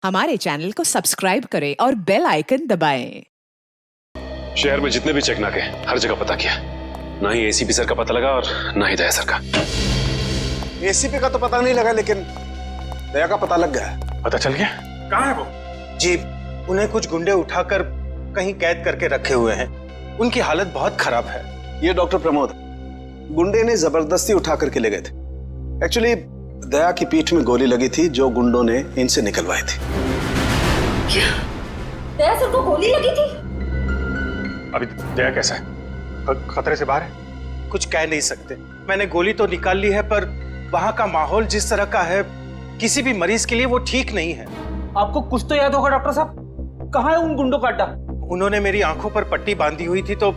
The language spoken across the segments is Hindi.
हमारे चैनल को सब्सक्राइब करें और बेल आइकन दबाएं। शहर में जितने भी चेक नाके हर जगह पता किया, ना ही एसीपी सर का पता लगा और ना ही दया सर का। एसीपी का तो पता नहीं लगा, लेकिन दया का पता लग गया। पता चल गया कहाँ है वो? जी, उन्हें कुछ गुंडे उठाकर कहीं कैद करके रखे हुए हैं। उनकी हालत बहुत खराब है। ये डॉक्टर प्रमोद, गुंडे ने जबरदस्ती उठा करके ले गए थे। एक्चुअली दया की पीठ में गोली लगी थी जो गुंडों ने इनसे निकलवाई थी। क्या? दया सर को गोली लगी थी? अभी दया कैसा है? खतरे से बाहर है? कुछ कह नहीं सकते। मैंने गोली तो निकाल ली है, पर वहां का माहौल जिस तरह का है, किसी भी मरीज के लिए वो ठीक नहीं है। आपको कुछ तो याद होगा डॉक्टर साहब, कहाँ है उन गुंडों का अड्डा? उन्होंने मेरी आंखों पर पट्टी बांधी हुई थी तो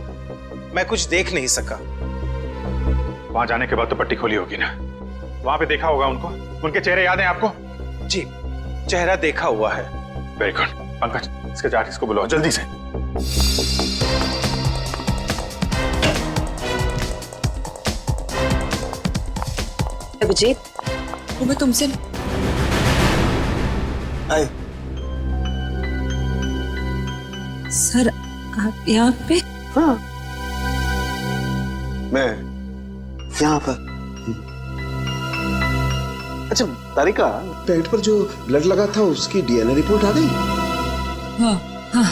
मैं कुछ देख नहीं सका। वहां जाने के बाद तो पट्टी खोली होगी ना? वहां पे देखा होगा उनको? उनके चेहरे याद हैं आपको? जी, चेहरा देखा हुआ है। Very good. पंकज, इसके जाट को बुलाओ जल्दी से। अभिजीत, मैं तुमसे आए। सर, आप यहाँ पे? हाँ, मैं यहाँ पर। अच्छा तारिका, पेट पर जो ब्लड लगा था उसकी डीएनए रिपोर्ट आ गई? हाँ हाँ।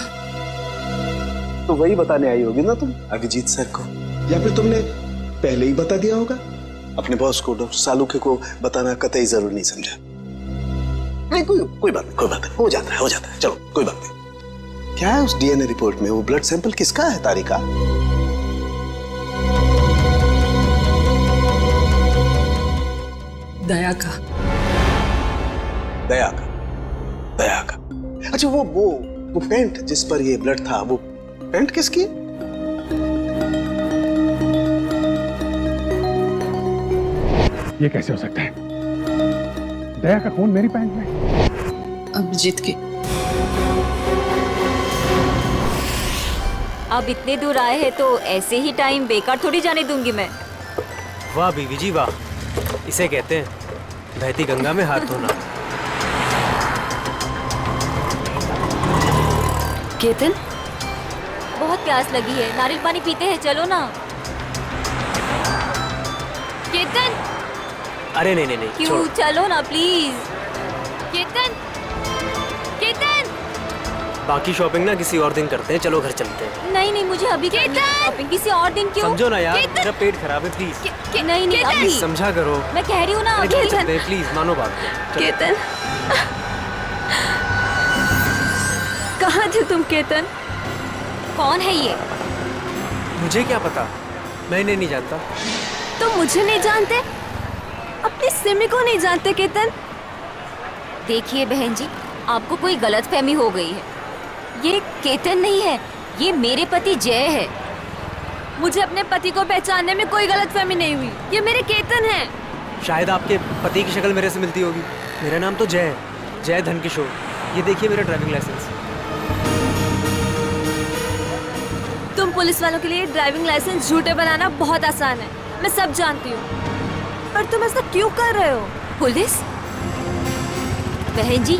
तो वही बताने आई होगी ना तुम अभिजीत सर को, या फिर तुमने पहले ही बता दिया होगा? अपने बॉस को, डॉक्टर सालुके को बताना कतई जरूरी नहीं समझा? नहीं, कोई बात नहीं, हो जाता है। चलो कोई बात नहीं। क्या है उस डीएनए रिपोर्ट में? वो ब्लड सैंपल किसका है तारिका? दया का। दया का। अच्छा, वो पेंट जिस पर ये ब्लड था, वो पेंट किसकी? ये कैसे हो सकता है? दया का खून मेरी पैंट में? अभिजीत की। अब इतने दूर आए हैं तो ऐसे ही टाइम बेकार थोड़ी जाने दूंगी मैं। वाह बीवी जी वाह, इसे कहते हैं बहती गंगा में हाथ धोना। केतन, बहुत प्यास लगी है, नारियल पानी पीते हैं, चलो ना। केतन, अरे नहीं, क्यों? छोड़ो। चलो ना प्लीज। केतन, बाकी शॉपिंग ना किसी और दिन करते हैं, चलो घर चलते हैं। नहीं, मुझे अभी शॉपिंग किसी और दिन। क्यों? समझो ना यार, मेरा पेट खराब है, प्लीज। नहीं अभी समझा करो। मैं कह रही हूँ ना अरे घर अभी। चलते हैं, प्लीज मानो बात को। चलो। केतन, कहाँ थे तुम केतन? कौन है ये? मुझे क्या पता, मैं इन्हें नहीं जानता। तुम मुझे नहीं जानते? अपनी सिमी को नहीं जानते केतन? देखिए बहन जी, आपको कोई गलतफहमी हो गई है। ये केतन नहीं है, ये मेरे पति जय है। मुझे अपने पति को पहचानने में कोई गलतफहमी नहीं हुई। ये मेरे केतन हैं। शायद आपके पति की शक्ल मेरे से मिलती होगी। मेरा नाम तो जय है, जय धनकिशोर। ये देखिए मेरा ड्राइविंग लाइसेंस। तुम पुलिस वालों के लिए ड्राइविंग लाइसेंस झूठे बनाना बहुत आसान है, मैं सब जानती हूँ। पर तुम ऐसा क्यों कर रहे हो? पुलिस? बहन जी,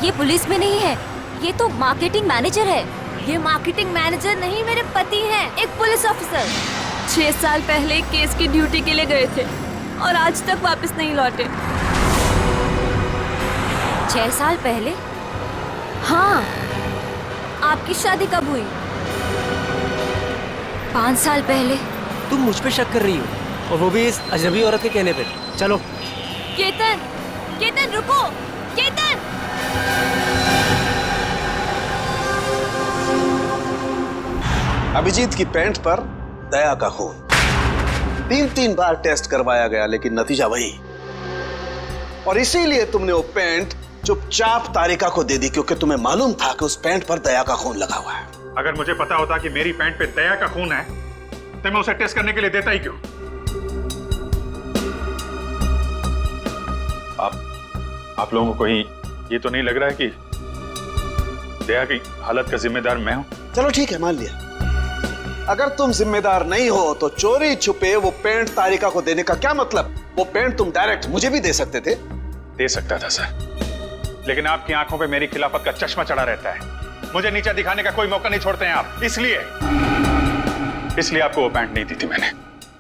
ये पुलिस में नहीं है, ये तो मार्केटिंग मैनेजर है। ये मार्केटिंग मैनेजर नहीं, मेरे पति हैं, एक पुलिस ऑफिसर। 6 साल पहले केस की ड्यूटी के लिए गए थे और आज तक वापस नहीं लौटे। 6 साल पहले? हाँ। आपकी शादी कब हुई? 5 साल पहले। तुम मुझ पे शक कर रही हो, और वो भी इस अजनबी औरत के कहने पे। चलो। केतन रुको। केतन! अभिजीत की पैंट पर दया का खून। 3 बार टेस्ट करवाया गया, लेकिन नतीजा वही। और इसीलिए तुमने वो पैंट चुपचाप तारिका को दे दी, क्योंकि तुम्हें मालूम था कि उस पैंट पर दया का खून लगा हुआ है। अगर मुझे पता होता कि मेरी पैंट पे दया का खून है तो मैं उसे टेस्ट करने के लिए देता ही क्यों? आप लोगों को ही ये तो नहीं लग रहा है कि दया की हालत का जिम्मेदार मैं हूं? चलो ठीक है, मान लिया। अगर तुम जिम्मेदार नहीं हो तो चोरी छुपे वो पैंट तारिका को देने का क्या मतलब? वो पैंट तुम डायरेक्ट मुझे भी दे सकते थे। दे सकता था सर, लेकिन आपकी आंखों पे मेरी खिलाफत का चश्मा चढ़ा रहता है। मुझे नीचा दिखाने का कोई मौका नहीं छोड़ते हैं आप, इसलिए आपको वो पैंट नहीं दी थी मैंने।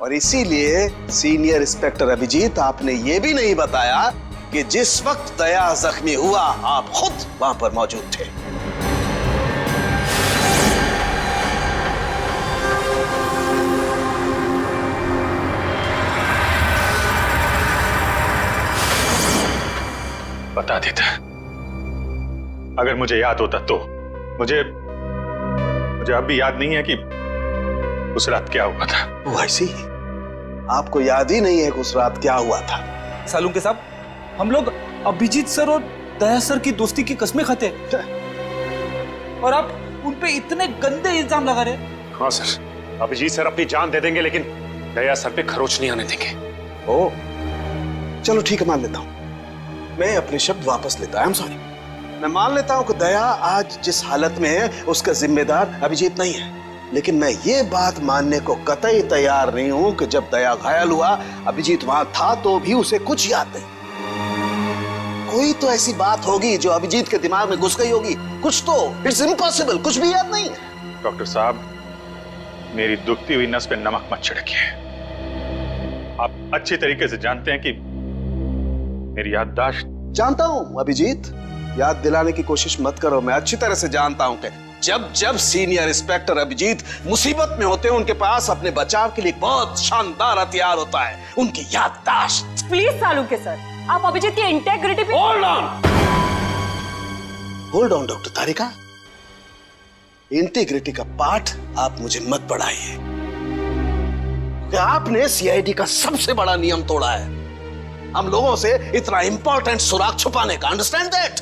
और इसीलिए सीनियर इंस्पेक्टर अभिजीत, आपने ये भी नहीं बताया कि जिस वक्त दया जख्मी हुआ आप खुद वहां पर मौजूद थे। बता देता, अगर मुझे याद होता तो। मुझे अब भी याद नहीं है कि उस रात क्या हुआ था। वो ऐसी आपको याद ही नहीं है कि उस रात क्या हुआ था? सालुंके साहब, हम लोग अभिजीत सर और दया सर की दोस्ती की कस्में खाते हैं और आप उन पे इतने गंदे इल्जाम लगा रहे हैं। हाँ सर, अभिजीत सर अपनी जान दे देंगे लेकिन दया सर पे खरोच नहीं आने देंगे। ओ, चलो ठीक है, मान लेता हूं। मैं अपने शब्द वापस लेता हूं। I am sorry. मैं मान लेता हूं कि दया आज जिस हालत में है उसका जिम्मेदार अभिजीत नहीं है, लेकिन मैं ये बात मानने को कतई तैयार नहीं हूं कि जब दया घायल हुआ अभिजीत वहां था तो भी उसे कुछ याद नहीं। कोई तो ऐसी बात होगी जो अभिजीत के दिमाग में घुस गई होगी, कुछ तो। इट्स इम्पॉसिबल, कुछ भी याद नहीं है। डॉक्टर साहब, मेरी दुखती हुई नस पे नमक मत छिड़किए। आप अच्छी तरीके से जानते हैं कि मेरी याददाश्त। जानता हूं अभिजीत, याद दिलाने की कोशिश मत करो। मैं अच्छी तरह से जानता हूं कि जब जब सीनियर इंस्पेक्टर अभिजीत मुसीबत में होते हैं उनके पास अपने बचाव के लिए बहुत शानदार हथियार होता है, उनकी याददाश्त। प्लीज सालुंके सर, आप अभिजीत की इंटेग्रिटी पे hold on doctor Tarika, integrity का पाठ आप मुझे मत पढ़ाइए। आपने सीआईडी का सबसे बड़ा नियम तोड़ा है, हम लोगों से इतना इंपॉर्टेंट सुराग छुपाने का। Understand that?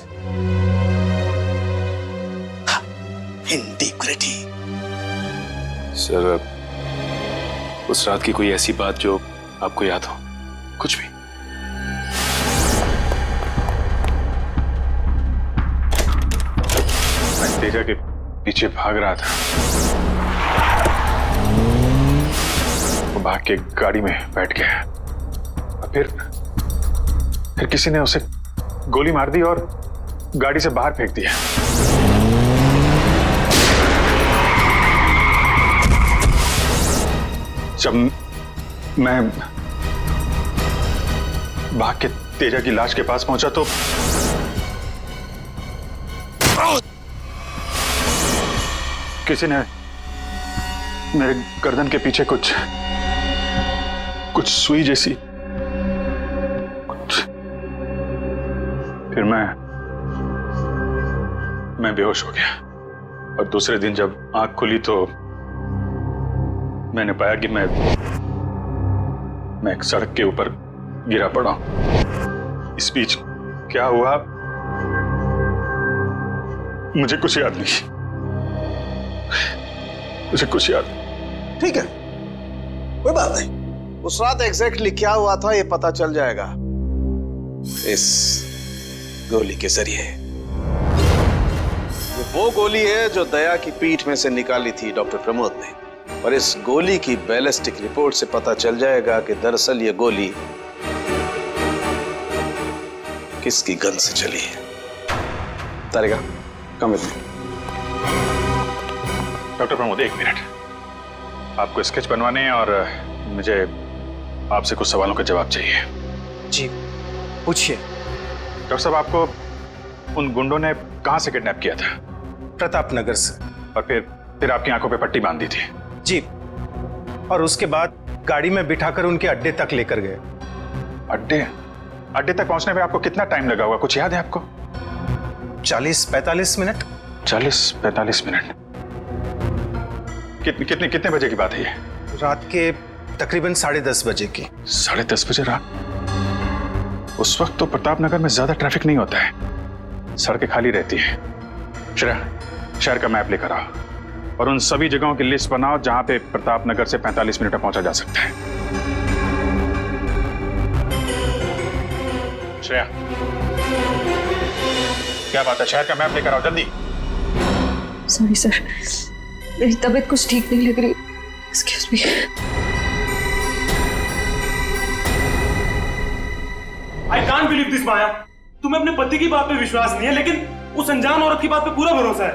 इंटीग्रिटी। सर, उस रात की कोई ऐसी बात जो आपको याद हो? कुछ भी? मैं तेजा के पीछे भाग रहा था, वो भाग के गाड़ी में बैठ गया और फिर किसी ने उसे गोली मार दी और गाड़ी से बाहर फेंक दिया। जब मैं भाग के तेजा की लाश के पास पहुंचा तो किसी ने मेरे गर्दन के पीछे कुछ सुई जैसी, फिर मैं बेहोश हो गया और दूसरे दिन जब आंख खुली तो मैंने पाया कि मैं एक सड़क के ऊपर गिरा पड़ा। इस बीच क्या हुआ मुझे कुछ याद नहीं, मुझे कुछ याद नहीं। ठीक है, कोई बात नहीं। उस रात एग्जैक्टली क्या हुआ था ये पता चल जाएगा इस गोली के जरिए। ये वो गोली है जो दया की पीठ में से निकाली थी डॉक्टर प्रमोद ने, और इस गोली की बैलिस्टिक रिपोर्ट से पता चल जाएगा कि दरअसल ये गोली किसकी गन से चली है। Tarika, come with me. Doctor Pramod, एक मिनट। आपको स्केच बनवाने हैं और मुझे आपसे कुछ सवालों का जवाब चाहिए। जी, पूछिए। डॉक्टर साहब, आपको उन गुंडों ने कहां से किडनैप किया था? प्रताप नगर से। और फिर आपकी आंखों पे पट्टी बांध दी थी? जी, और उसके बाद गाड़ी में बिठाकर उनके अड्डे तक लेकर गए। अड्डे तक पहुंचने में आपको कितना टाइम लगा होगा, कुछ याद है आपको? 40-45 मिनट। 40-45 मिनट। कितने बजे की बात है ये? रात के तकरीबन 10:30 बजे की। 10:30 बजे रात? उस वक्त तो प्रताप नगर में ज्यादा ट्रैफिक नहीं होता है, सड़कें खाली रहती है। शहर का मैप लेकर आओ और उन सभी जगहों की लिस्ट बनाओ जहां पे प्रताप नगर से 45 मिनट में पहुंचा जा सकता है। श्रेया, क्या बात है? शहर का मैप लेकर आओ जल्दी। सॉरी सर, मेरी तबीयत कुछ ठीक नहीं लग रही। Excuse me. I can't believe this, Maya. तुम्हें अपने पति की बात पे विश्वास नहीं है, लेकिन उस अनजान औरत की बात पे पूरा भरोसा है।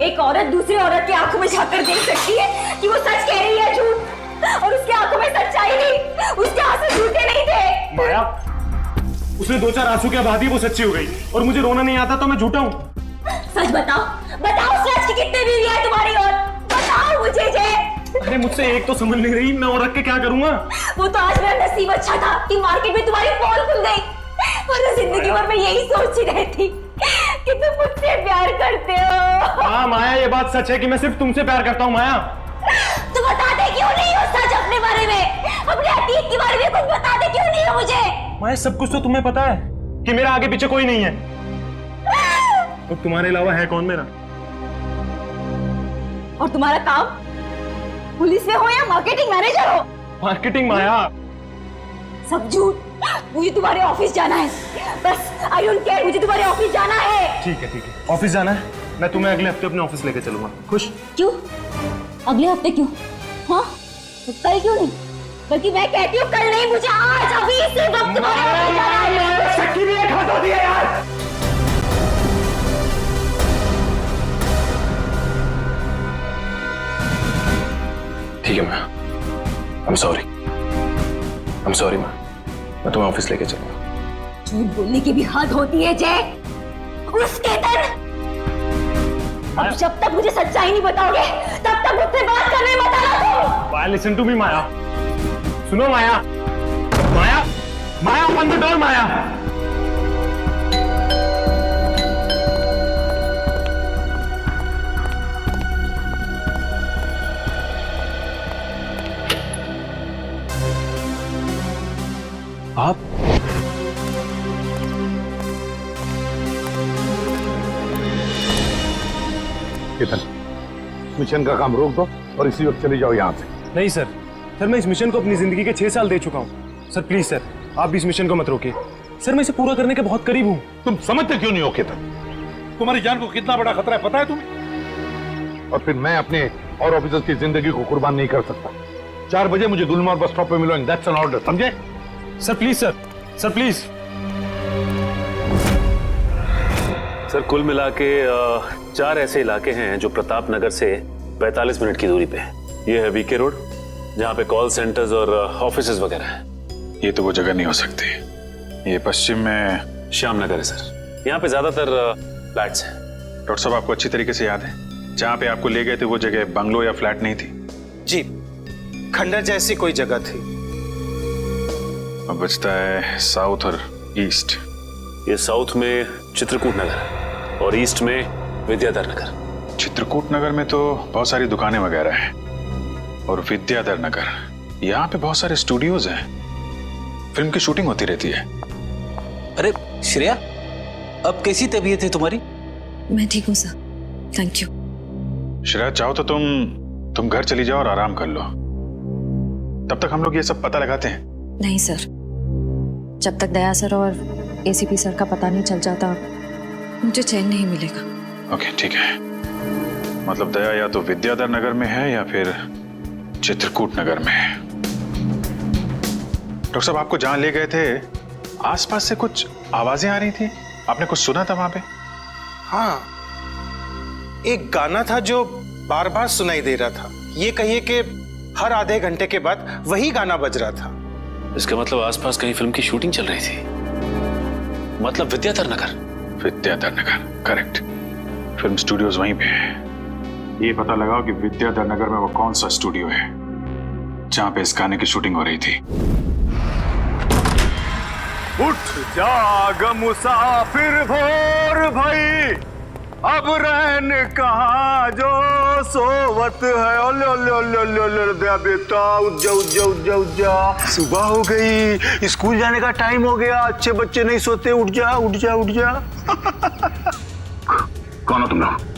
एक औरत दूसरी औरत की आंखों में झांककर देख सकती है कि वो सच कह रही है झूठ, और उसकी आंखों में सच्चाई नहीं, उसके आंसू झूठे नहीं थे। माया, उसने 2-4 आंसू क्या बहा दी, वो सच्ची हो गई, और मुझे रोना नहीं आता तो मैं झूठा हूँ। सच बताओ, बताओ सच की कितने बीवी है तुम्हारी, और बताओ मुझे जे। अरे मुझसे एक तो समझ नहीं रही, मैं और रख के क्या करूंगा? वो तो आज मेरा नसीब अच्छा था कि मार्केट में तुम्हारी पोल खुल गई, वरना जिंदगी भर मैं यही सोचती रहती कि तुम मुझसे प्यार करते हो। हाँ माया, ये बात सच है कि मैं सिर्फ तुमसे प्यार करता हूँ। माया, तुम बताते क्यों नहीं हो सच अपने बारे में, अपने अतीत के बारे में कुछ बताते क्यों नहीं हो मुझे? माया, सब कुछ तो तुम्हें पता है कि मेरा आगे पीछे कोई नहीं है, और तुम्हारे अलावा है कौन मेरा? और तुम्हारा काम पुलिस में हो या मार्केटिंग मैनेजर हो? मार्केटिंग? माया, सब झूठ। मुझे तुम्हारे ऑफिस जाना है, बस आई डोंट केयर, मुझे तुम्हारे ऑफिस जाना है। ठीक है ठीक है, ऑफिस जाना है, मैं तुम्हें अगले हफ्ते अपने ऑफिस लेके चलूंगा। खुश? क्यों अगले हफ्ते क्यों? हाँ कल क्यों नहीं? बल्कि मैं कहती हूँ कल नहीं, मुझे आज अभी इसी वक्त तुम्हारे ऑफिस जाना है। शक्की भी एक हाथ होती है यार। ठीक है मैं I'm sorry मैं तुम्हें ऑफिस लेके चलूंगा। झूठ बोलने की भी हद होती है जय। उसके तरह अब जब तक मुझे सच्चाई नहीं बताओगे तब तक मुझसे बात करने मत आना तुम। माया, लिसन टू मी माया, सुनो माया, माया, माया, ओपन द डोर माया। आप केतन, मिशन का काम रोक दो और इसी वक्त चले जाओ यहाँ से। नहीं सर, मैं इस मिशन को अपनी जिंदगी के 6 साल दे चुका हूँ। सर प्लीज सर, आप भी इस मिशन को मत रोकिए। सर मैं इसे पूरा करने के बहुत करीब हूँ। तुम समझते क्यों नहीं हो केतन? तुम्हारी जान को कितना बड़ा खतरा है पता है तुम्हें? और फिर मैं अपने और ऑफिसर्स की जिंदगी को कुर्बान नहीं कर सकता। 4 बजे मुझे गुलमोहर बस स्टॉप पे मिलो, एंड दैट्स एन ऑर्डर, समझे? Sir please sir please. Sir कुल मिला के 4 ऐसे इलाके हैं जो प्रताप नगर से 45 मिनट की दूरी पे है। ये है वीके रोड, जहाँ पे कॉल सेंटर्स और ऑफिसेज वगैरह हैं। ये तो वो जगह नहीं हो सकती। ये पश्चिम में श्याम नगर है सर, यहाँ पे ज्यादातर फ्लैट्स हैं। डॉक्टर साहब, आपको अच्छी तरीके से याद है जहाँ पे आपको ले गए थे वो जगह बंगलो या फ्लैट नहीं थी? जी, खंडर जैसी कोई जगह थी। अब बचता है साउथ और ईस्ट। ये साउथ में चित्रकूट नगर है और ईस्ट में विद्याधर नगर। चित्रकूट नगर में तो बहुत सारी दुकानें वगैरह हैं, और विद्याधर नगर यहाँ पे बहुत सारे स्टूडियोज हैं, फिल्म की शूटिंग होती रहती है। अरे श्रेया, अब कैसी तबीयत है तुम्हारी? मैं ठीक हूँ सर, थैंक यू। श्रेया, चाहो तो तुम घर चली जाओ और आराम कर लो, तब तक हम लोग ये सब पता लगाते हैं। नहीं सर, जब तक दया सर और एसीपी सर का पता नहीं चल जाता मुझे चैन नहीं मिलेगा। ओके ठीक है, मतलब दया या तो विद्याधर नगर में है या फिर चित्रकूट नगर में है। डॉक्टर साहब, आपको जहां ले गए थे आसपास से कुछ आवाजें आ रही थी, आपने कुछ सुना था वहां पे? हाँ, एक गाना था जो बार बार सुनाई दे रहा था। ये कहिए कि हर आधे घंटे के बाद वही गाना बज रहा था। इसका मतलब आसपास कहीं फिल्म की शूटिंग चल रही थी, मतलब Vidyadhar Nagar. Vidyadhar Nagar, correct. Film studios वहीं पे है। ये पता लगाओ कि विद्याधर नगर में वो कौन सा स्टूडियो है जहां पे इस गाने की शूटिंग हो रही थी। उठ जाग मुसाफिर भोर भई, अब रहन कहाँ जो सोवत है। ओले ओले ओले ओले ओले दया बेटा, उठ जा उठ जा उठ जा उठ जा, सुबह हो गई, स्कूल जाने का टाइम हो गया, अच्छे बच्चे नहीं सोते, उठ जा उठ जा उठ जा। कौन हो तुम लोग?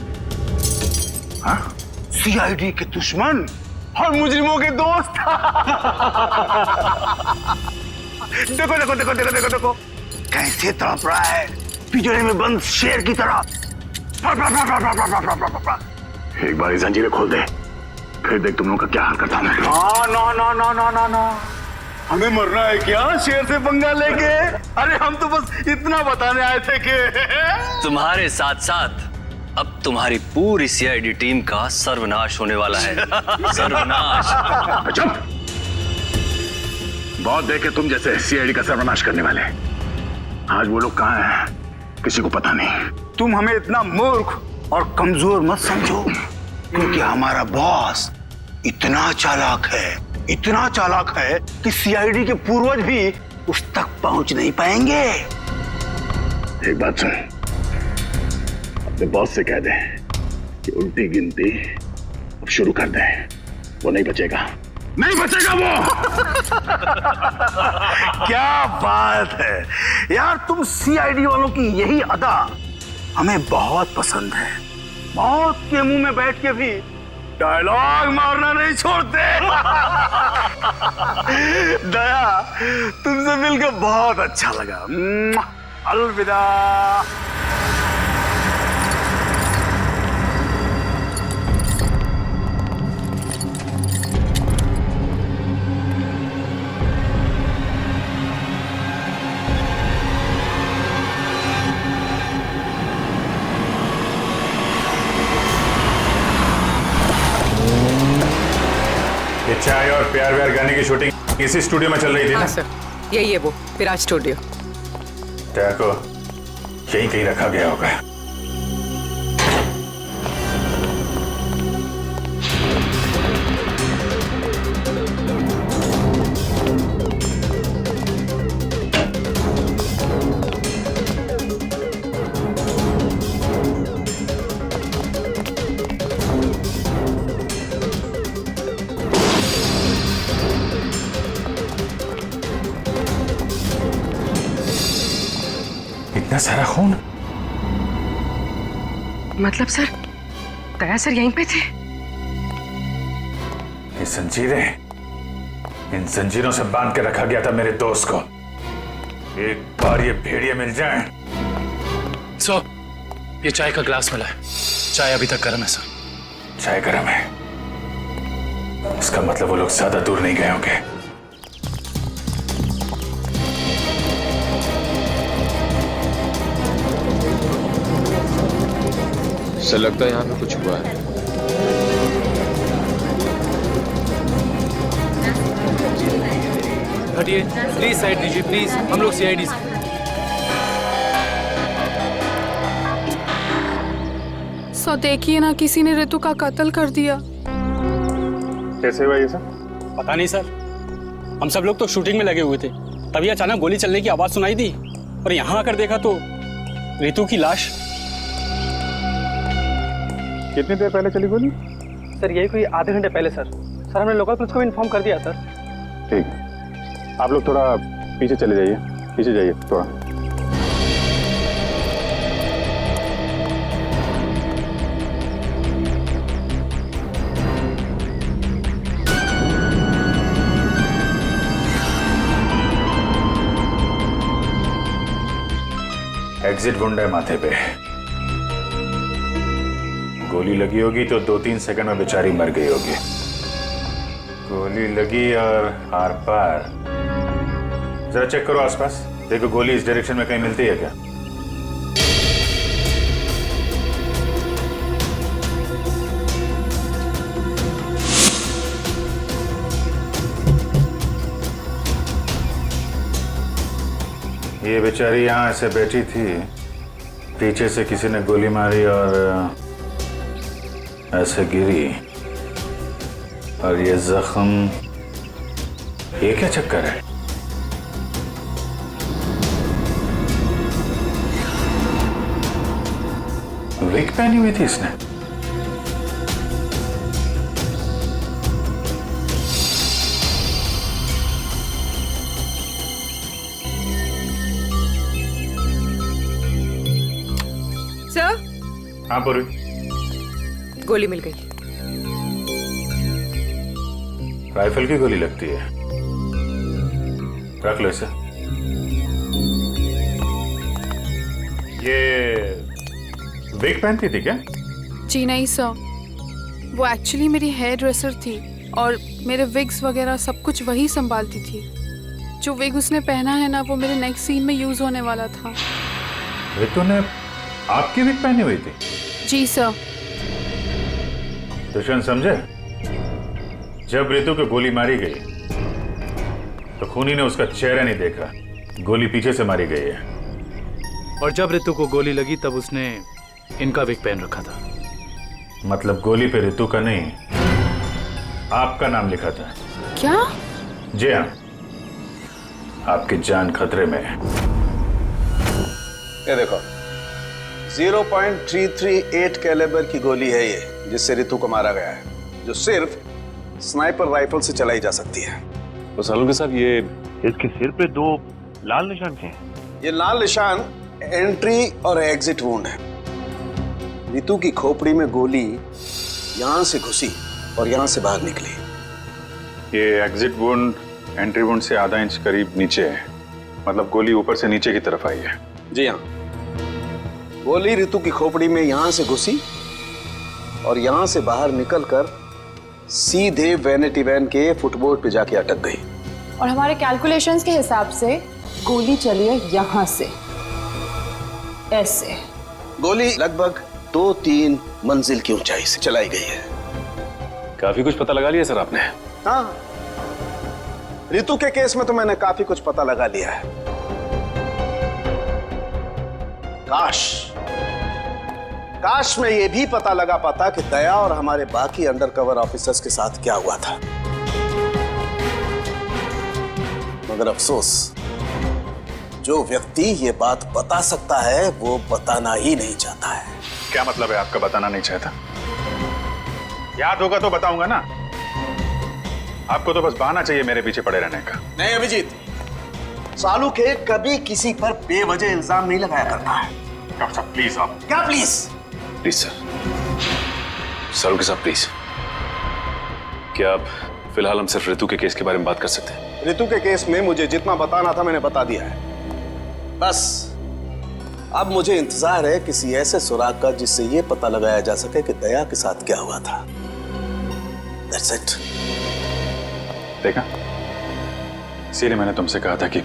सीआईडी के दुश्मन और मुजरिमों के दोस्त। देखो देखो देखो देखो देखो देखो कैसे तड़प रहा है पिंजरे में बंद शेर की तरह। एक बार जंजीरें खोल दे, फिर देख तुम लोगों का क्या हाल करता हूं मैं। No no no no no no, हमें मरना है क्या शेर से पंगा लेके? अरे हम तो बस इतना बताने आए थे कि तुम्हारे साथ साथ अब तुम्हारी पूरी सीआईडी टीम का सर्वनाश होने वाला है। सर्वनाश। चुप! बहुत देखे तुम जैसे सीआईडी का सर्वनाश करने वाले। आज वो लोग कहाँ हैं किसी को पता नहीं। तुम हमें इतना मूर्ख और कमजोर मत समझो, क्योंकि हमारा बॉस इतना चालाक है कि सीआईडी के पूर्वज भी उस तक पहुंच नहीं पाएंगे। एक बात सुन, अपने बॉस से कह दे कि उल्टी गिनती अब शुरू कर दे। वो नहीं बचेगा वो। क्या बात है यार, तुम सीआईडी वालों की यही अदा हमें बहुत पसंद है। मौत के मुंह में बैठ के भी डायलॉग मारना नहीं छोड़ते। दया, तुमसे मिलकर बहुत अच्छा लगा। अलविदा। चाय और प्यार व्यार गाने की शूटिंग इसी स्टूडियो में चल रही थी ना? सर, यही है वो विराज स्टूडियो। को यहीं कहीं रखा गया होगा। इतना सारा खून? मतलब सर, दया सर यहीं पे थे? ये जंजीरें, इन जंजीरों से बांध के रखा गया था मेरे दोस्त को। एक बार ये भेड़िए मिल जाएं। सर, ये चाय का ग्लास मिला है। चाय अभी तक गर्म है सर। चाय गर्म है, इसका मतलब वो लोग ज्यादा दूर नहीं गए होंगे। सर लगता है यहाँ पे कुछ हुआ है। हटिए प्लीज, साइड दीजिए प्लीज, हम लोग सीआईडी से। सो देखिए ना, किसी ने ऋतु का कत्ल कर दिया। कैसे हुआ ये सब? पता नहीं सर, हम सब लोग तो शूटिंग में लगे हुए थे, तभी अचानक गोली चलने की आवाज सुनाई दी और यहाँ आकर देखा तो ऋतु की लाश। कितनी देर पहले चली गोली? सर यही कोई आधे घंटे पहले सर। सर हमने लोकल पुलिस को भी इन्फॉर्म कर दिया सर। ठीक, आप लोग थोड़ा पीछे चले जाइए, पीछे जाइए थोड़ा। एग्जिट वुंड है माथे पे। गोली लगी होगी तो 2-3 सेकंड में बेचारी मर गई होगी। गोली लगी और आर पार। जरा चेक करो आसपास, देखो गोली इस डायरेक्शन में कहीं मिलती है क्या? ये बेचारी यहाँ ऐसे बैठी थी, पीछे से किसी ने गोली मारी और ऐसे गिरी, और ये जख्म, ये क्या चक्कर है? विग पहनी हुई थी इसने। सर, हाँ पूरी, गोली मिल गई। राइफल की गोली लगती है, रख लो इसे। ये विग पहनती थी क्या? जी नहीं सर, वो एक्चुअली मेरी हेयर ड्रेसर थी और मेरे विग्स वगैरह सब कुछ वही संभालती थी। जो विग उसने पहना है ना, वो मेरे नेक्स्ट सीन में यूज होने वाला था। रितु ने आपकी विग पहनी हुई थी? जी सर। दुष्यंत समझे, जब रितु को गोली मारी गई तो खूनी ने उसका चेहरा नहीं देखा, गोली पीछे से मारी गई है। और जब रितु को गोली लगी तब उसने इनका विग पहन रखा था। मतलब गोली पे रितु का नहीं, आपका नाम लिखा था। क्या? जी हाँ, आपकी जान खतरे में है। ये देखो, 0.338 कैलिबर की गोली है ये, जिससे रितु को मारा गया है, जो सिर्फ स्नाइपर राइफल से चलाई जा सकती है। तो सालुंके साहब, ये इसके सिर पे 2 लाल निशान थे। ये लाल निशान एंट्री और एग्जिट वुंड है। रितु की खोपड़ी में गोली यहां से घुसी और यहां से बाहर निकली। ये एग्जिट वुंड एंट्री वुंड से आधा इंच करीब नीचे है, मतलब गोली ऊपर से नीचे की तरफ आई है। जी हाँ, गोली रितु की खोपड़ी में यहां से घुसी और यहां से बाहर निकलकर सीधे वैनिटी वैन के फुटबोर्ड पे जाके अटक गई। और हमारे कैलकुलेशंस के हिसाब से गोली चली है यहां से, ऐसे। गोली लगभग 2-3 मंजिल की ऊंचाई से चलाई गई है। काफी कुछ पता लगा लिया सर आपने? हाँ, रितु के केस में तो मैंने काफी कुछ पता लगा लिया है। काश मैं ये भी पता लगा पाता कि दया और हमारे बाकी अंडरकवर ऑफिसर्स के साथ क्या हुआ था। मगर अफसोस, जो व्यक्ति ये बात बता सकता है वो बताना ही नहीं चाहता है। क्या मतलब है आपका बताना नहीं चाहता? याद होगा तो बताऊंगा ना। आपको तो बस बहाना चाहिए मेरे पीछे पड़े रहने का। नहीं अभिजीत, सालुके कभी किसी पर बेवजह इल्जाम नहीं लगाया करता है। डॉक्टर साहब प्लीज। आप क्या प्लीज? प्लीज सर, सालुंके साहब प्लीज, क्या आप फिलहाल हम सिर्फ रितु के केस के बारे में बात कर सकते हैं? रितु के केस में मुझे जितना बताना था मैंने बता दिया है। बस अब मुझे इंतजार है किसी ऐसे सुराग का जिससे ये पता लगाया जा सके कि दया के साथ क्या हुआ था। That's it. देखा, इसीलिए मैंने तुमसे कहा था कि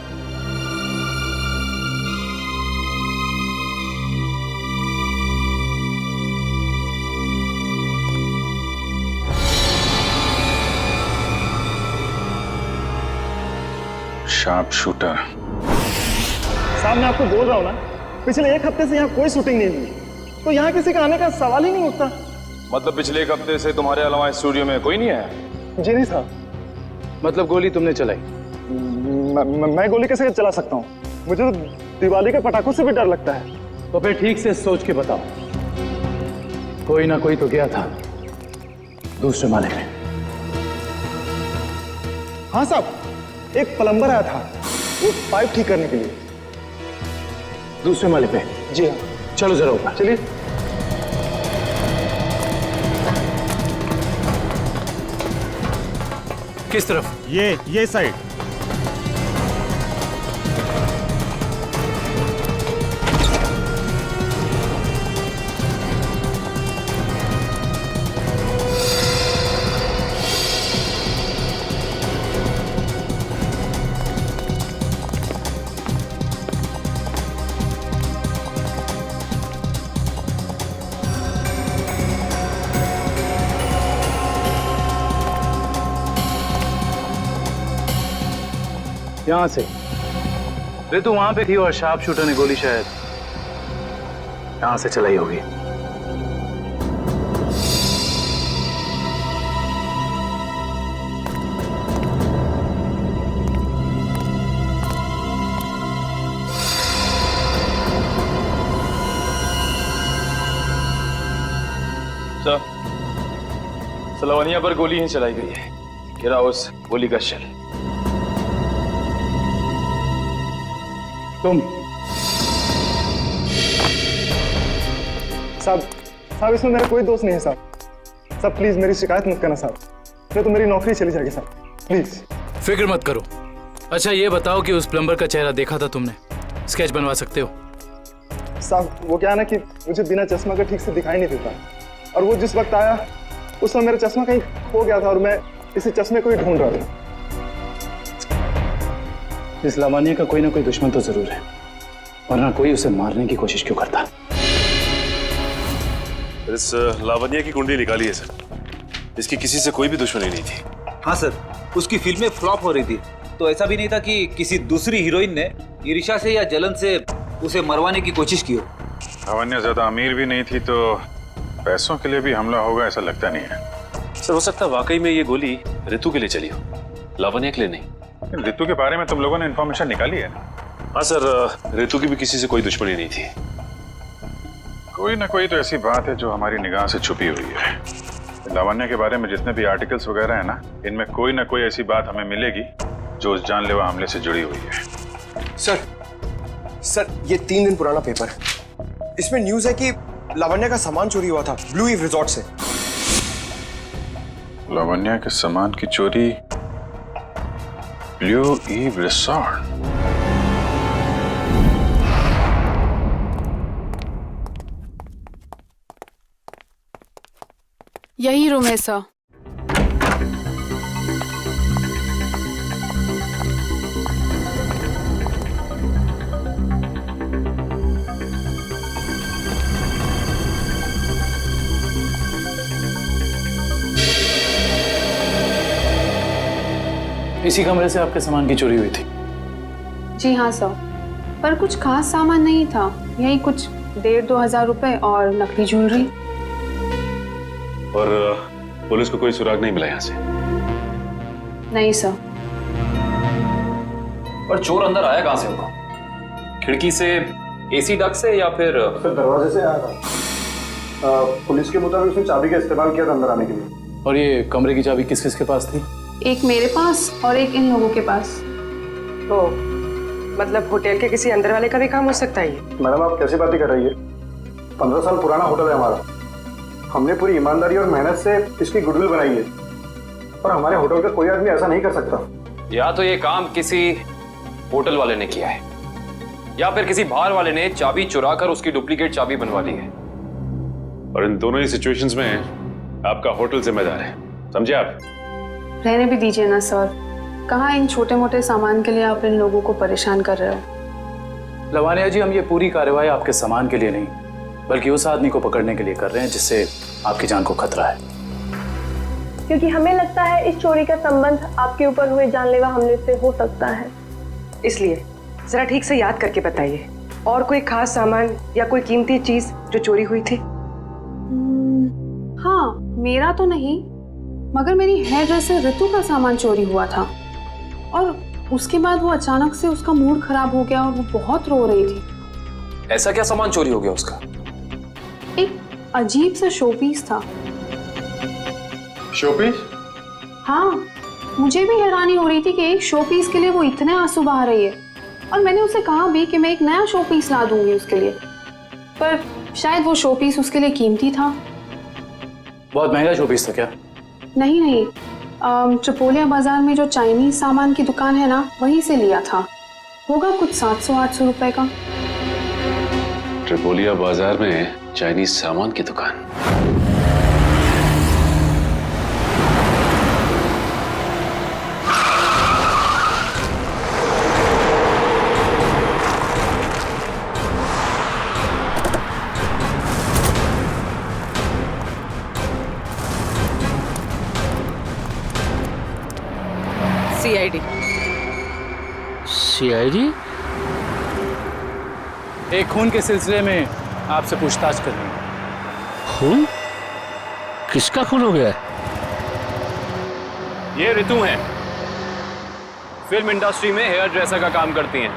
शार्प शूटर। साहब मैं आपको बोल रहा हूँ ना, पिछले 1 हफ्ते से यहाँ कोई शूटिंग नहीं हुई, तो यहाँ किसी का आने का सवाल ही नहीं उठता। मतलब पिछले 1 हफ्ते से तुम्हारे अलावा स्टूडियो में कोई नहीं आया? जी नहीं साहब। मतलब गोली तुमने चलाई? मैं गोली कैसे चला सकता हूँ? मुझे तो दिवाली के पटाखों से भी डर लगता है। तो फिर ठीक से सोच के बताओ, कोई ना कोई तो गया था दूसरे माले में। हाँ साहब, एक प्लम्बर आया था वो पाइप ठीक करने के लिए। दूसरे माले पे? जी हाँ। चलो जरा ऊपर चलिए। किस तरफ? ये साइड। यहां से रितु वहां पे थी और शार्प शूटर ने गोली शायद यहां से चलाई होगी। सलवानिया पर गोली ही चलाई गई है, गिरा उस गोली का शेल। तुम? साहब इसमें मेरा कोई दोस्त नहीं है साहब। प्लीज मेरी शिकायत मत करना साहब, नहीं तो मेरी नौकरी चली जाएगी साहब, प्लीज। फिक्र मत करो। अच्छा ये बताओ कि उस प्लम्बर का चेहरा देखा था तुमने? स्केच बनवा सकते हो? साहब वो क्या है ना कि मुझे बिना चश्मा का ठीक से दिखाई नहीं देता, और वो जिस वक्त आया उस समय मेरा चश्मा कहीं खो गया था और मैं इसी चश्मे को ही ढूंढ रहा था। इस लावण्य का कोई ना कोई दुश्मन तो जरूर है, वरना कोई उसे मारने की कोशिश क्यों करता? इस लावण्य की कुंडली निकाली है सर। इसकी किसी से कोई भी दुश्मनी नहीं थी। हाँ सर, उसकी फिल्में फ्लॉप हो रही थी, तो ऐसा भी नहीं था कि किसी दूसरी हीरोइन ने ईर्ष्या से या जलन से उसे मरवाने की कोशिश की हो। लावण्य ज्यादा अमीर भी नहीं थी, तो पैसों के लिए भी हमला होगा ऐसा लगता नहीं है। सर हो सकता है वाकई में ये गोली ऋतु के लिए चली हो, लावण्य के लिए नहीं। ऋतु के बारे में तुम लोगों ने इन्फॉर्मेशन निकाली है ना? हाँ सर, ऋतु की भी किसी से कोई दुश्मनी नहीं थी। कोई ना कोई तो ऐसी बात है जो हमारी निगाह से छुपी हुई है। लावण्य के बारे में जितने भी आर्टिकल्स वगैरह है ना, इनमें कोई ना कोई ऐसी बात हमें मिलेगी जो उस जानलेवा हमले से जुड़ी हुई है। सर ये 3 दिन पुराना पेपर है। इसमें न्यूज है कि लावण्य का सामान चोरी हुआ था ब्लू ईव रिजॉर्ट से। लावण्य के सामान की चोरी ब्लू ईव रिसॉर्ट? यही रूम है सर। इसी कमरे से आपके सामान की चोरी हुई थी? जी हाँ सर, पर कुछ खास सामान नहीं था, यही कुछ 1,500-2 हज़ार रुपए और नकली ज्वेलरी। और पुलिस को कोई सुराग नहीं मिला यहाँ से? नहीं सर। पर चोर अंदर आया कहाँ से होगा? खिड़की से, एसी डक्ट से, या फिर दरवाजे से आया था। पुलिस के मुताबिक उसने चाबी का इस्तेमाल किया था अंदर आने के लिए। और ये कमरे की चाबी किस किस के पास थी? एक मेरे पास और एक इन लोगों के पास। तो मतलब होटल के किसी अंदर वाले का भी काम हो सकता है? मैडम आप कैसी बातें कर रही है? 15 साल पुराना होटल है हमारा। हमने पूरी ईमानदारी और मेहनत से इसकी गुडविल बनाई है, और हमारे होटल का कोई आदमी ऐसा नहीं कर सकता। या तो ये काम किसी होटल वाले ने किया है, या फिर किसी बाहर वाले ने चाबी चुरा कर उसकी डुप्लीकेट चाबी बनवा ली है। और इन दोनों ही सिचुएशंस में आपका होटल जिम्मेदार है, समझे आप? रहने भी दीजिए ना सर, कहाँ इन छोटे मोटे सामान के लिए आप इन लोगों को परेशान कर रहे हो? लवानिया जी, हम ये पूरी कार्रवाई आपके सामान के लिए नहीं, बल्कि उस आदमी को पकड़ने के लिए कर रहे हैं जिससे आपकी जान को खतरा है। क्योंकि हमें लगता है इस चोरी का संबंध आपके ऊपर हुए जानलेवा हमले से हो सकता है। इसलिए जरा ठीक से याद करके बताइए, और कोई खास सामान या कोई कीमती चीज जो चोरी हुई थी? हाँ, मेरा तो नहीं, मगर मेरी हेयर ड्रेसर ऋतु का सामान चोरी हुआ था, और उसके बाद वो अचानक से उसका मूड खराब हो गया और वो बहुत रो रही थी। ऐसा क्या सामान चोरी हो गया उसका? एक अजीब सा शोपीस था। शोपीस? हाँ, मुझे भी हैरानी हो रही थी कि एक शोपीस के लिए वो इतने आंसू बहा रही है, और मैंने उसे कहा भी कि मैं एक नया शोपीस ला दूंगी उसके लिए, पर शायद वो शोपीस उसके लिए कीमती था। बहुत महंगा शोपीस था क्या? नहीं, चपोलिया बाजार में जो चाइनीज सामान की दुकान है ना, वहीं से लिया था। होगा कुछ 700-800 रुपए का। ट्रिपोलिया बाजार में चाइनीज सामान की दुकान? सीआईडी? एक खून के सिलसिले में आपसे पूछताछ करनी है। खून? किसका खून हो गया है? ये ऋतु हैं, फिल्म इंडस्ट्री में हेयर ड्रेसर का काम करती हैं।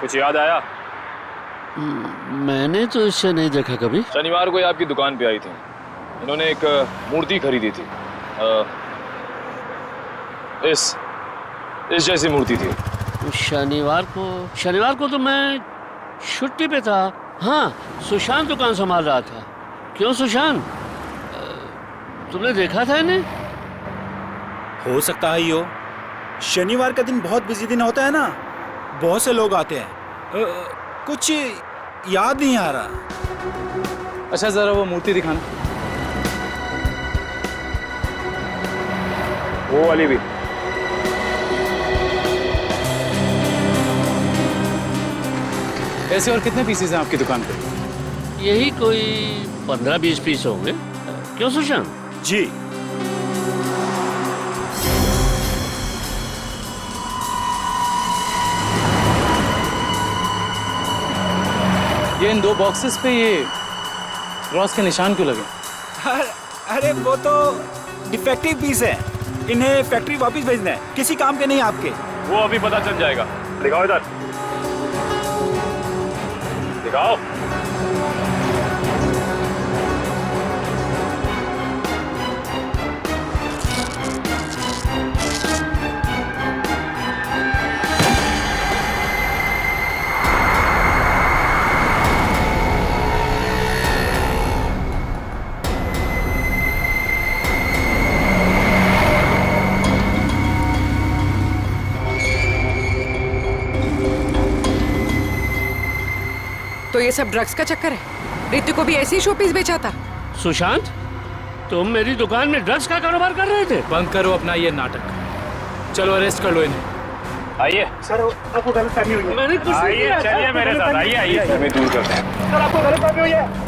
कुछ याद आया? मैंने तो इसे नहीं देखा कभी। शनिवार को ये आपकी दुकान पे आई थी। इन्होंने एक मूर्ति खरीदी थी, इस जैसी मूर्ति थी। शनिवार को तो मैं छुट्टी पे था। हाँ, सुशांत दुकान संभाल रहा था। क्यों सुशांत, तुमने देखा था इन्हें? हो सकता है यो, शनिवार का दिन बहुत बिजी दिन होता है ना, बहुत से लोग आते हैं। कुछ याद नहीं आ रहा। अच्छा जरा वो मूर्ति दिखाना। वो वाली भी। ऐसे और कितने पीसेस हैं आपकी दुकान पे? यही कोई 15-20 पीस होंगे। क्यों सुशांत? जी। ये इन 2 बॉक्सेस पे ये क्रॉस के निशान क्यों लगे? अरे वो तो डिफेक्टिव पीस है, इन्हें फैक्ट्री वापस भेजना है, किसी काम के नहीं आपके। वो अभी पता चल जाएगा। दिखाओ इधर, दिखाओ। तो ये सब ड्रग्स का चक्कर है? रितु को भी ऐसे ही शोपीस बेचा था? सुशांत, तुम मेरी दुकान में ड्रग्स का कारोबार कर रहे थे? बंद करो अपना ये नाटक, चलो अरेस्ट कर लो इन्हें। आइए सर, आपको गलतफहमी हुई है। मैंने कुछ नहीं आइए, किया। चलिए मेरे साथ, आइए आइए, हमें दूर करते हैं। सर, आपको गलतफहमी हुई है।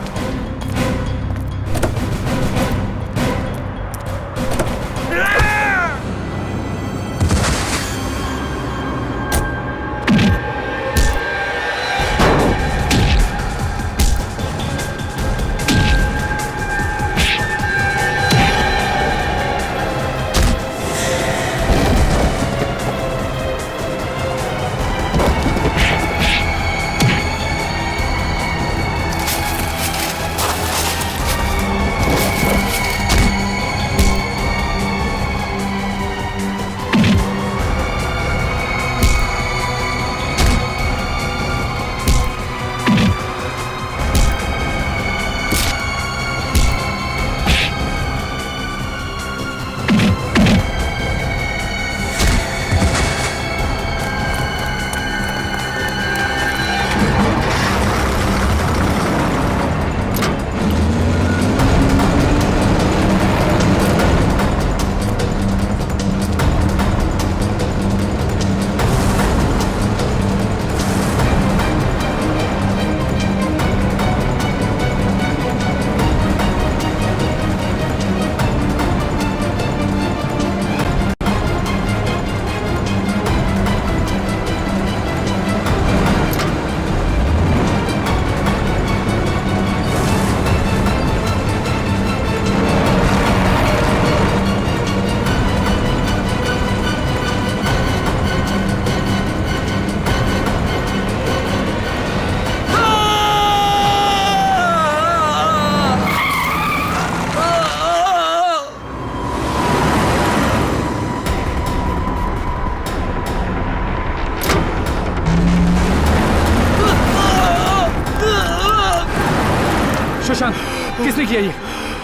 सुशांत, किसने किया ये?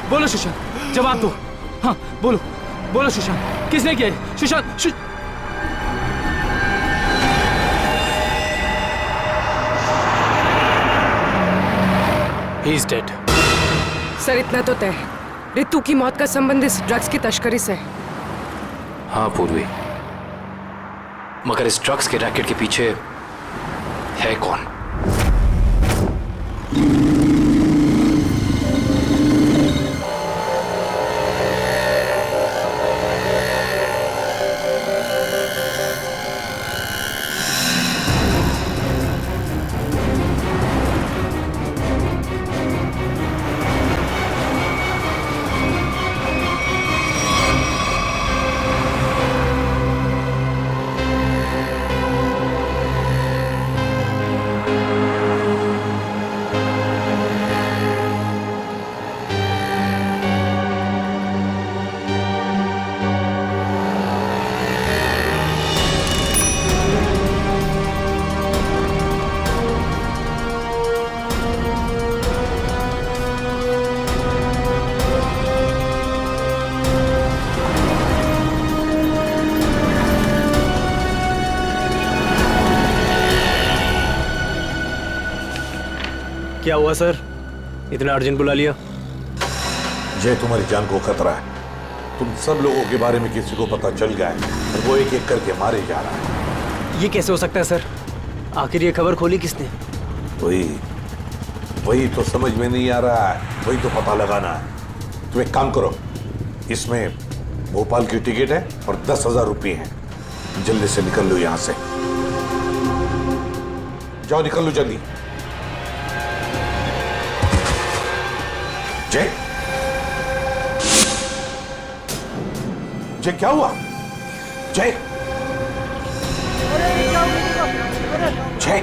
बोलो सुशांत, जवाब दो। हाँ बोलो, बोलो सुशांत, किसने किया ये? Sushant, He is dead. Sir, इतना तो तय है, रितु की मौत का संबंध इस ड्रग्स की तस्करी से है। हाँ पूर्वी, मगर इस ड्रग्स के रैकेट के पीछे है कौन? क्या हुआ सर, इतना अर्जेंट बुला लिया? जय, तुम्हारी जान को खतरा है। तुम सब लोगों के बारे में किसी को पता चल गया है और वो एक एक करके मारे जा रहा है। ये कैसे हो सकता है सर? आखिर ये खबर खोली किसने? वही तो समझ में नहीं आ रहा है, वही तो पता लगाना है। तुम एक काम करो, इसमें भोपाल की टिकट है और 10,000 रुपये हैं। जल्दी से निकल लो यहां से, जाओ निकल लो जल्दी। जय जय क्या हुआ? जय जय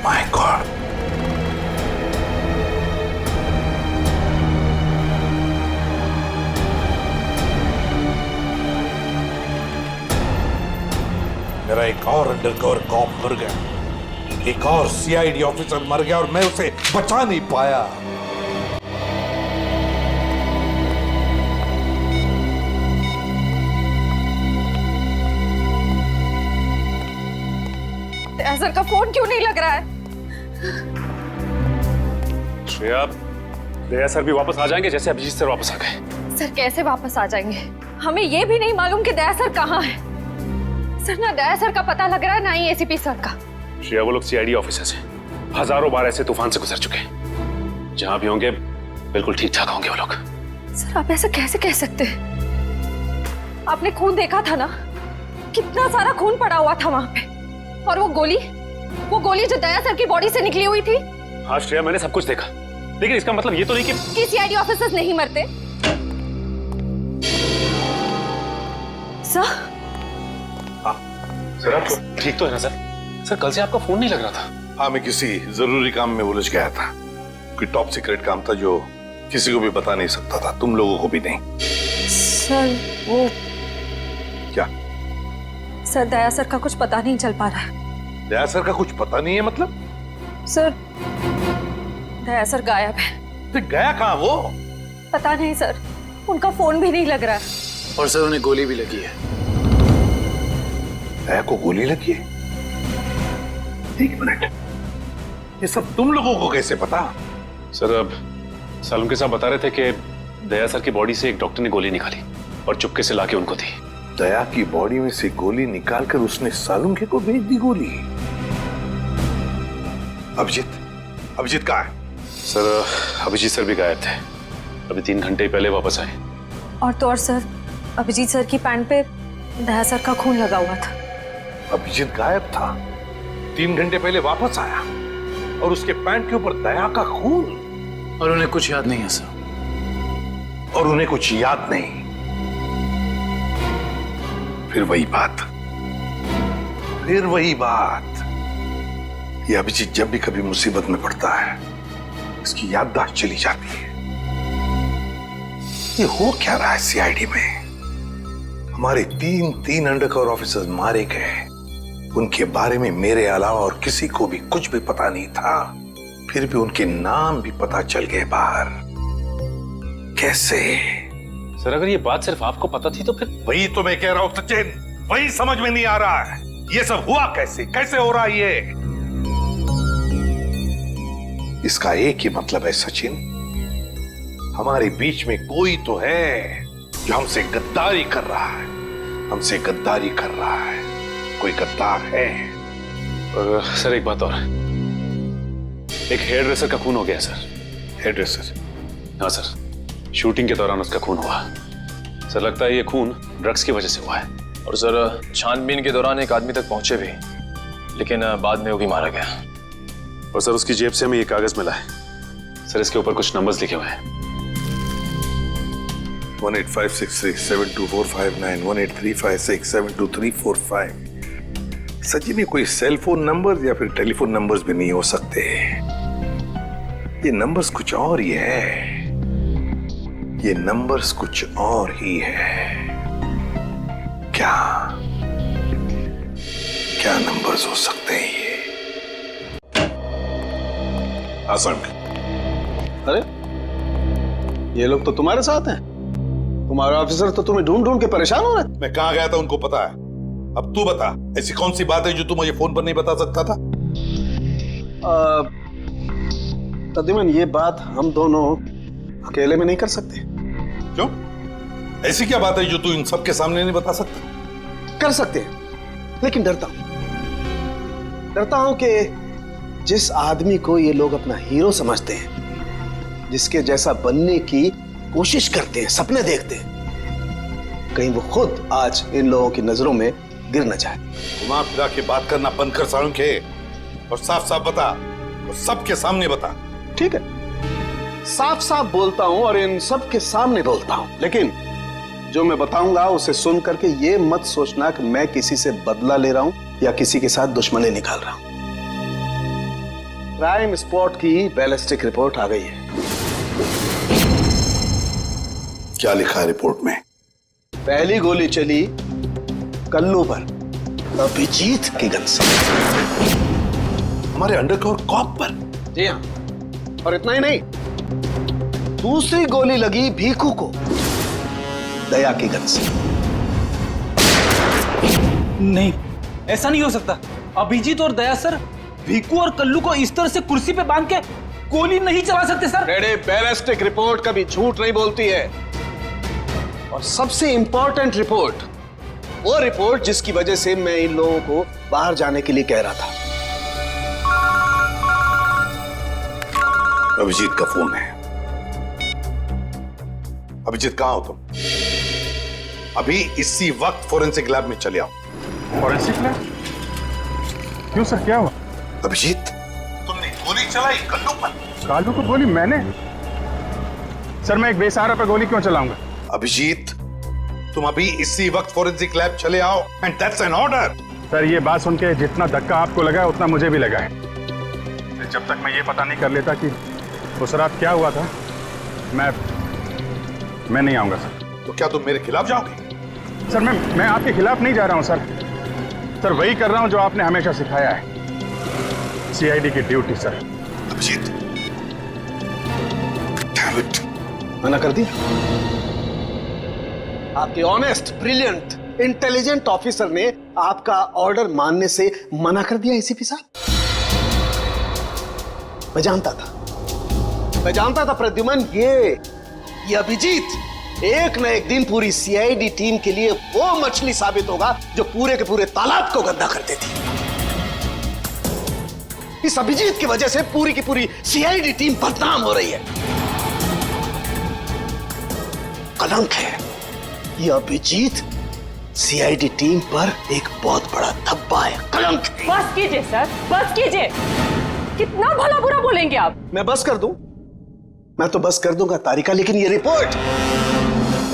माय गॉड, मेरा एक और अंडरकवर कॉप मर गया, एक और सीआईडी ऑफिसर मर गया और मैं उसे बचा नहीं पाया। सर का फोन क्यों नहीं लग रहा है? श्रेया, दया सर भी वापस आ जाएंगे जैसे अभिजीत सर वापस आ गए। सर कैसे वापस आ जाएंगे? हमें ये भी नहीं मालूम कि दया सर कहाँ है। सर ना दया सर का पता लग रहा है ना ही एसीपी सर का। श्रेया, वो लोग सीआईडी ऑफिसर्स हैं, हजारों बार ऐसे तूफान से गुजर चुके हैं। जहां भी होंगे बिल्कुल ठीक ठाक होंगे वो लोग। सर आप ऐसा कैसे कह सकते हैं? आपने खून देखा था ना, कितना सारा खून पड़ा हुआ था वहां पे। और वो गोली जो दया सर की बॉडी से निकली हुई थी। हाँ श्रेया, मैंने सब कुछ देखा, लेकिन इसका मतलब ये तो नहीं कि सीआईडी ऑफिसर्स नहीं मरते। सर सर आप ठीक तो है ना सर? सर कल से आपका फोन नहीं लग रहा था। हाँ, मैं किसी जरूरी काम में उलझ गया था। कोई टॉप सीक्रेट काम था जो किसी को भी बता नहीं सकता था, तुम लोगों को भी नहीं। सर वो क्या? सर दया सर का कुछ पता नहीं चल पा रहा है। दया सर का कुछ पता नहीं है मतलब? सर दया सर गायब है। तो गया कहाँ वो? पता नहीं सर, उनका फोन भी नहीं लग रहा है। और सर उन्हें गोली भी लगी है। दया को गोली लगी है? एक मिनट, ये सब तुम लोगों को कैसे पता? सर अब सालुम के साहब बता रहे थे कि दया सर की बॉडी से एक डॉक्टर ने गोली निकाली और चुपके से लाके उनको दी। दया की बॉडी में से गोली निकालकर उसने सालुंखे को भेज दी गोली। अभिजीत कहाँ है? सर अभिजीत सर भी गायब थे, अभी 3 घंटे पहले वापस आए। और तो और सर, अभिजीत सर की पैंट पे दया सर का खून लगा हुआ था। अभिजीत गायब था, 3 घंटे पहले वापस आया और उसके पैंट के ऊपर दया का खून। और उन्हें कुछ याद नहीं है सर। और उन्हें कुछ याद नहीं। फिर वही बात। ये अभिजीत जब भी कभी मुसीबत में पड़ता है, इसकी याददाश्त चली जाती है। ये हो क्या रहा है सीआईडी में? हमारे 3 अंडरकवर ऑफिसर्स मारे गए, उनके बारे में मेरे अलावा और किसी को भी कुछ भी पता नहीं था। फिर भी उनके नाम भी पता चल गए बाहर। कैसे? सर अगर ये बात सिर्फ आपको पता थी तो फिर? वही तो मैं कह रहा हूं सचिन, वही समझ में नहीं आ रहा है। ये सब हुआ कैसे हो रहा है ये? इसका एक ही मतलब है सचिन, हमारे बीच में कोई तो है जो हमसे गद्दारी कर रहा है। कोई गद्दार है। और सर एक बात और, एक हेयर ड्रेसर का खून हो गया सर। Hairdresser? हाँ सर, शूटिंग के दौरान उसका खून हुआ। सर लगता है ये खून ड्रग्स की वजह से हुआ है। और सर छानबीन के दौरान एक आदमी तक पहुंचे भी, लेकिन बाद में वो भी मारा गया। और सर उसकी जेब से हमें ये कागज मिला है सर, इसके ऊपर कुछ नंबर्स लिखे हुए हैं। 185637245 183567234 सचिन, ये कोई सेल फोन नंबर या फिर टेलीफोन नंबर्स भी नहीं हो सकते। ये नंबर्स कुछ और ही है। ये नंबर्स कुछ और ही है। क्या नंबर्स हो सकते हैं ये? आसान। अरे ये लोग तो तुम्हारे साथ हैं। तुम्हारा ऑफिसर तो तुम्हें ढूंढ ढूंढ के परेशान हो रहे। मैं कहाँ गया था उनको पता है। अब तू बता, ऐसी कौन सी बात है जो तू मुझे फोन पर नहीं बता सकता था? तदीमन ये बात हम दोनों अकेले में नहीं कर सकते। क्यों? ऐसी क्या बात है जो तू इन सबके सामने नहीं बता सकता? कर सकते हैं, लेकिन डरता हूं कि जिस आदमी को ये लोग अपना हीरो समझते हैं, जिसके जैसा बनने की कोशिश करते हैं, सपने देखते हैं, कहीं वो खुद आज इन लोगों की नजरों में गिर न जाए। घुमा फिरा के बात करना बंद कर सालुंखे और साफ साफ बता, और सबके सामने बता। ठीक है, साफ साफ बोलता हूं और इन सब के सामने बोलता हूं, लेकिन जो मैं बताऊंगा उसे सुन करके ये मत सोचना कि मैं किसी से बदला ले रहा हूं या किसी के साथ दुश्मनी निकाल रहा हूं। क्राइम स्पॉट की बैलिस्टिक रिपोर्ट आ गई है। क्या लिखा है रिपोर्ट में? पहली गोली चली कल्लू पर, अभिजीत की गन से। हमारे अंडरकवर कॉप पर? जी हाँ, और इतना ही नहीं, दूसरी गोली लगी भीखू को, दया की गन से। नहीं, ऐसा नहीं हो सकता। अभिजीत और दया सर भीकू और कल्लू को इस तरह से कुर्सी पे बांध के गोली नहीं चला सकते सर। बैलिस्टिक रिपोर्ट कभी झूठ नहीं बोलती है, और सबसे इंपॉर्टेंट रिपोर्ट, वो रिपोर्ट जिसकी वजह से मैं इन लोगों को बाहर जाने के लिए कह रहा था। अभिजीत का फोन है। अभिजीत कहां हो तुम? अभी इसी वक्त फोरेंसिक लैब में चले आओ। Forensic lab? क्यों सर, क्या हुआ? अभिजीत, तुमने गोली चलाई कल्लू पर। कालू को गोली मैंने? सर मैं एक बेसहारा पे गोली क्यों चलाऊंगा? अभिजीत, तुम अभी इसी वक्त फोरेंसिक लैब चले आओ, and that's an order. Sir ये बात सुन के जितना धक्का आपको लगा है उतना मुझे भी लगा है। जब तक मैं ये पता नहीं कर लेता कि उस रात क्या हुआ था, मैं नहीं आऊंगा सर। तो क्या तुम मेरे खिलाफ जाओगे? सर मैं आपके खिलाफ नहीं जा रहा हूं सर। सर वही कर रहा हूं जो आपने हमेशा सिखाया है, सीआईडी की ड्यूटी सर। अभिजीत, मना कर दिया? आपके ऑनेस्ट, ब्रिलियंट, इंटेलिजेंट ऑफिसर ने आपका ऑर्डर मानने से मना कर दिया एसीपी साहब? मैं जानता था प्रद्युमन, ये अभिजीत एक न एक दिन पूरी सीआईडी टीम के लिए वो मछली साबित होगा जो पूरे के पूरे तालाब को गंदा कर देती। इस अभिजीत की वजह से पूरी की पूरी सीआईडी टीम बदनाम हो रही है। कलंक है ये अभिजीत, सीआईडी टीम पर एक बहुत बड़ा धब्बा है, कलंक। बस कीजिए सर, बस कीजिए। कितना भला बुरा बोलेंगे आप? मैं बस कर दूं? मैं तो बस कर दूंगा तारिका, लेकिन ये रिपोर्ट,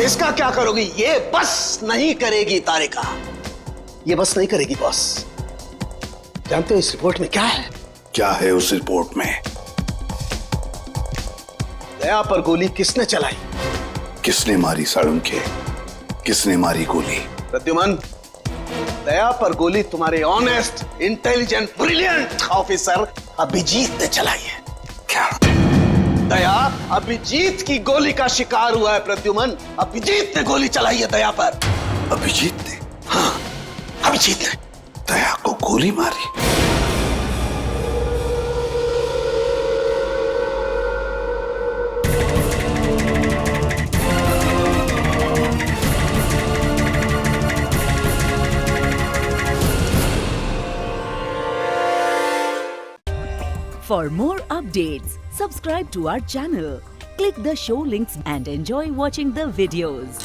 इसका क्या करोगी? ये बस नहीं करेगी तारिका, ये बस नहीं करेगी बॉस। जानते हो इस रिपोर्ट में क्या है? क्या है उस रिपोर्ट में? दया पर गोली किसने चलाई? किसने मारी सालुंखे? किसने मारी गोली? प्रद्युमन, दया पर गोली तुम्हारे honest, intelligent, brilliant officer Abhijeet ने चलाई है। क्या? दया अभिजीत की गोली का शिकार हुआ है प्रद्युमन। अभिजीत ने गोली चलाई है दया पर। अभिजीत ने? हाँ, अभिजीत ने दया को गोली मारी। For more updates, subscribe to our channel, click the show links and enjoy watching the videos.